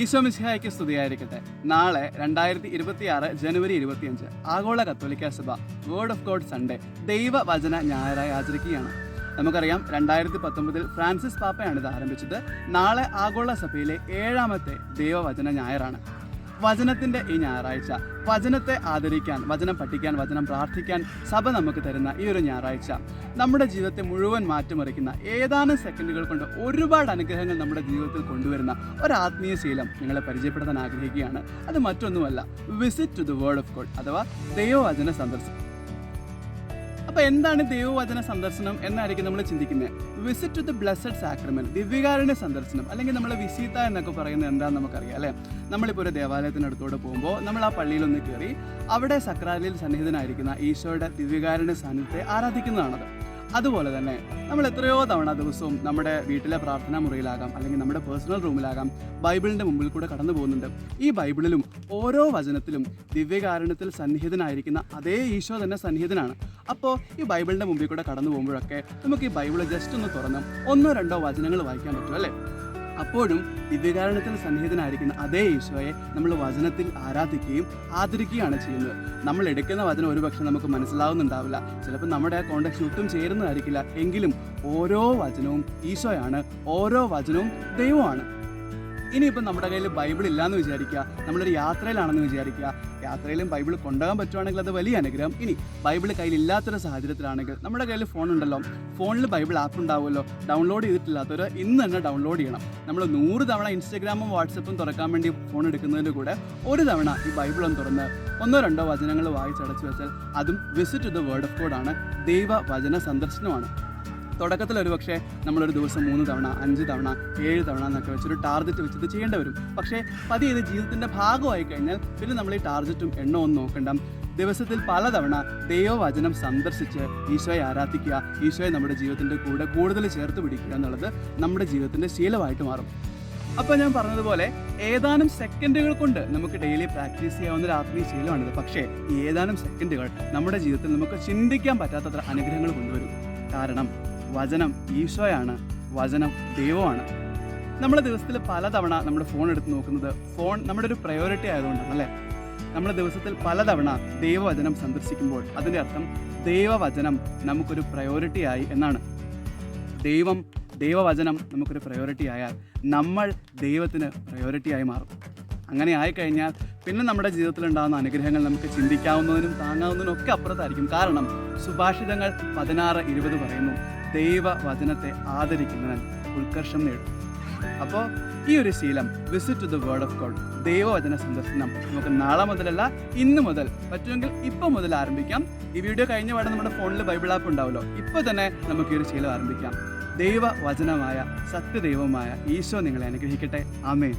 ഈശോ മിശിഹായ്ക്ക് സ്തുതിയായിരിക്കട്ടെ. നാളെ 2026 ജനുവരി 25 ആഗോള കത്തോലിക്ക സഭ വേർഡ് ഓഫ് ഗോഡ് സൺഡേ ദൈവവചന ഞായറായി ആചരിക്കുകയാണ്. നമുക്കറിയാം 2019 ഫ്രാൻസിസ് പാപ്പയാണ് ഇത് ആരംഭിച്ചത്. നാളെ ആഗോള സഭയിലെ 7ാമത്തെ ദൈവവചന ഞായറാണ്. വചനത്തിൻ്റെ ഈ ഞായറാഴ്ച വചനത്തെ ആദരിക്കാൻ, വചനം പഠിക്കാൻ, വചനം പ്രാർത്ഥിക്കാൻ സഭ നമുക്ക് തരുന്ന ഈ ഒരു ഞായറാഴ്ച നമ്മുടെ ജീവിതത്തെ മുഴുവൻ മാറ്റിമറിക്കുന്ന, ഏതാനും സെക്കൻഡുകൾ കൊണ്ട് ഒരുപാട് അനുഗ്രഹങ്ങൾ നമ്മുടെ ജീവിതത്തിൽ കൊണ്ടുവരുന്ന ഒരു ആത്മീയ ശീലം നിങ്ങളെ പരിചയപ്പെടുത്താൻ ആഗ്രഹിക്കുകയാണ്. അത് മറ്റൊന്നുമല്ല, visit to the word of God അഥവാ ദൈവവചന സന്ദർശനം. അപ്പോൾ എന്താണ് ദൈവവചന സന്ദർശനം എന്നായിരിക്കും നമ്മൾ ചിന്തിക്കുന്നത്. Visit to the blessed sacrament, ദിവ്യകാരുണ്യ സന്ദർശനം, അല്ലെങ്കിൽ നമ്മൾ വിസീത്ത എന്നൊക്കെ പറയുന്നത് എന്താണെന്ന് നമുക്കറിയാം അല്ലേ. നമ്മളിപ്പോൾ ഒരു ദേവാലയത്തിനടുത്തോടെ പോകുമ്പോൾ നമ്മൾ ആ പള്ളിയിലൊന്ന് കയറി അവിടെ സക്രാരിയിൽ സന്നിഹിതനായിരിക്കുന്ന ഈശോയുടെ ദിവ്യകാരുണ്യ സാന്നിധ്യത്തെ ആരാധിക്കുന്നതാണത്. അതുപോലെ തന്നെ നമ്മൾ എത്രയോ തവണ ദിവസവും നമ്മുടെ വീട്ടിലെ പ്രാർത്ഥനാ മുറിയിലാകാം, അല്ലെങ്കിൽ നമ്മുടെ പേഴ്സണൽ റൂമിലാകാം, ബൈബിളിൻ്റെ മുമ്പിൽ കൂടെ കടന്നു പോകുന്നുണ്ട്. ഈ ബൈബിളിലും ഓരോ വചനത്തിലും ദിവ്യകാരുണ്യത്തിൽ സന്നിഹിതനായിരിക്കുന്ന അതേ ഈശോ തന്നെ സന്നിഹിതനാണ്. അപ്പോൾ ഈ ബൈബിളിൻ്റെ മുമ്പിൽ കൂടെ കടന്നു പോകുമ്പോഴൊക്കെ നമുക്ക് ഈ ബൈബിൾ ജസ്റ്റ് ഒന്ന് തുറന്ന് 1-2 വചനങ്ങൾ വായിക്കാൻ പറ്റും അല്ലേ. അപ്പോഴും ദിവ്യകാരുണ്യത്തിൽ സന്നിഹിതനായിരിക്കുന്ന അതേ ഈശോയെ നമ്മൾ വചനത്തിൽ ആരാധിക്കുകയും ആദരിക്കുകയാണ് ചെയ്യുന്നത്. നമ്മൾ എടുക്കുന്ന വചനം ഒരുപക്ഷെ നമുക്ക് മനസ്സിലാവുന്നുണ്ടാവില്ല, ചിലപ്പോൾ നമ്മുടെ ആ കോണ്ടക്സ്റ്റ് ഒട്ടും ചേരുന്നതായിരിക്കില്ല. എങ്കിലും ഓരോ വചനവും ഈശോയാണ്, ഓരോ വചനവും ദൈവമാണ്. ഇനിയിപ്പോൾ നമ്മുടെ കയ്യിൽ ബൈബിൾ ഇല്ലയെന്ന് വിചാരിക്കുക, നമ്മളൊരു യാത്രയിലാണെന്ന് വിചാരിക്കുക. യാത്രയിലും ബൈബിൾ കൊണ്ടുപോകാൻ പറ്റുവാണെങ്കിൽ അത് വലിയ അനുഗ്രഹം. ഇനി ബൈബിൾ കയ്യിലില്ലാത്തൊരു സാഹചര്യത്തിലാണെങ്കിൽ നമ്മുടെ കയ്യിൽ ഫോൺ ഉണ്ടല്ലോ, ഫോണിൽ ബൈബിൾ ആപ്പ് ഉണ്ടാവുമല്ലോ. ഡൗൺലോഡ് ചെയ്തിട്ടില്ലാത്തവർ ഇന്ന് തന്നെ ഡൗൺലോഡ് ചെയ്യണം. നമ്മൾ 100 തവണ ഇൻസ്റ്റഗ്രാമും വാട്സപ്പും തുറക്കാൻ വേണ്ടി ഫോൺ എടുക്കുന്നതിൻ്റെ കൂടെ ഒരു തവണ ഈ ബൈബിൾ ഒന്ന് തുറന്ന് 1-2 വചനങ്ങൾ വായിച്ചടച്ചു വെച്ചാൽ അതും visit to the word of God ആണ്, ദൈവവചന സന്ദർശനമാണ്. തുടക്കത്തിൽ ഒരു പക്ഷേ നമ്മളൊരു ദിവസം 3 തവണ, 5 തവണ, 7 തവണ എന്നൊക്കെ വെച്ചൊരു ടാർഗറ്റ് വെച്ചിട്ട് ചെയ്യേണ്ടി വരും. പക്ഷേ പതിയെ ഇത് ജീവിതത്തിൻ്റെ ഭാഗമായി കഴിഞ്ഞാൽ പിന്നെ നമ്മൾ ഈ ടാർഗറ്റും എണ്ണവും നോക്കണ്ട. ദിവസത്തിൽ പലതവണ ദൈവവചനം സന്ദർശിച്ച് ഈശോയെ ആരാധിക്കുക, ഈശോയെ നമ്മുടെ ജീവിതത്തിൻ്റെ കൂടെ കൂടുതൽ ചേർത്ത് പിടിക്കുക എന്നുള്ളത് നമ്മുടെ ജീവിതത്തിൻ്റെ ശീലമായിട്ട് മാറും. അപ്പോൾ ഞാൻ പറഞ്ഞതുപോലെ ഏതാനും സെക്കൻഡുകൾ കൊണ്ട് നമുക്ക് ഡെയിലി പ്രാക്ടീസ് ചെയ്യാവുന്ന ഒരു ആത്മീയ ശീലമാണിത്. പക്ഷേ ഈ ഏതാനും സെക്കൻഡുകൾ നമ്മുടെ ജീവിതത്തിൽ നമുക്ക് ചിന്തിക്കാൻ പറ്റാത്തത്ര അനുഗ്രഹങ്ങൾ കൊണ്ടുവരും. കാരണം വചനം ഈശോയാണ്, വചനം ദൈവമാണ്. നമ്മൾ ദിവസത്തിൽ പലതവണ നമ്മുടെ ഫോൺ എടുത്ത് നോക്കുന്നത് ഫോൺ നമ്മുടെ ഒരു പ്രയോറിറ്റി ആയതുകൊണ്ടാണ് അല്ലേ. നമ്മൾ ദിവസത്തിൽ പലതവണ ദൈവവചനം സന്ദർശിക്കുമ്പോൾ അതിൻ്റെ അർത്ഥം ദൈവവചനം നമുക്കൊരു പ്രയോറിറ്റി ആയി എന്നാണ്. ദൈവവചനം നമുക്കൊരു പ്രയോറിറ്റി ആയാൽ നമ്മൾ ദൈവത്തിന് പ്രയോറിറ്റി ആയി മാറും. അങ്ങനെ ആയിക്കഴിഞ്ഞാൽ പിന്നെ നമ്മുടെ ജീവിതത്തിലുണ്ടാകുന്ന അനുഗ്രഹങ്ങൾ നമുക്ക് ചിന്തിക്കാവുന്നതിനും താങ്ങാവുന്നതിനും ഒക്കെ അപ്പുറത്തായിരിക്കും. കാരണം സുഭാഷിതങ്ങൾ 16:20 പറയുന്നു, ദൈവവചനത്തെ ആദരിക്കുന്നവൻ ഉത്കർഷം നേടും. അപ്പോൾ ഈ ഒരു ശീലം, visit to the word of God, ദൈവവചന സന്ദർശനം നമുക്ക് നാളെ മുതലല്ല ഇന്ന് മുതൽ, പറ്റുമെങ്കിൽ ഇപ്പോൾ മുതൽ ആരംഭിക്കാം. ഈ വീഡിയോ കഴിഞ്ഞ പാടെ നമ്മുടെ ഫോണിൽ ബൈബിൾ ആപ്പ് ഉണ്ടാവുമല്ലോ, ഇപ്പോൾ തന്നെ നമുക്ക് ഈ ഒരു ശീലം ആരംഭിക്കാം. ദൈവവചനമായ സത്യദൈവമായ ഈശോ നിങ്ങളെ അനുഗ്രഹിക്കട്ടെ. ആമേൻ.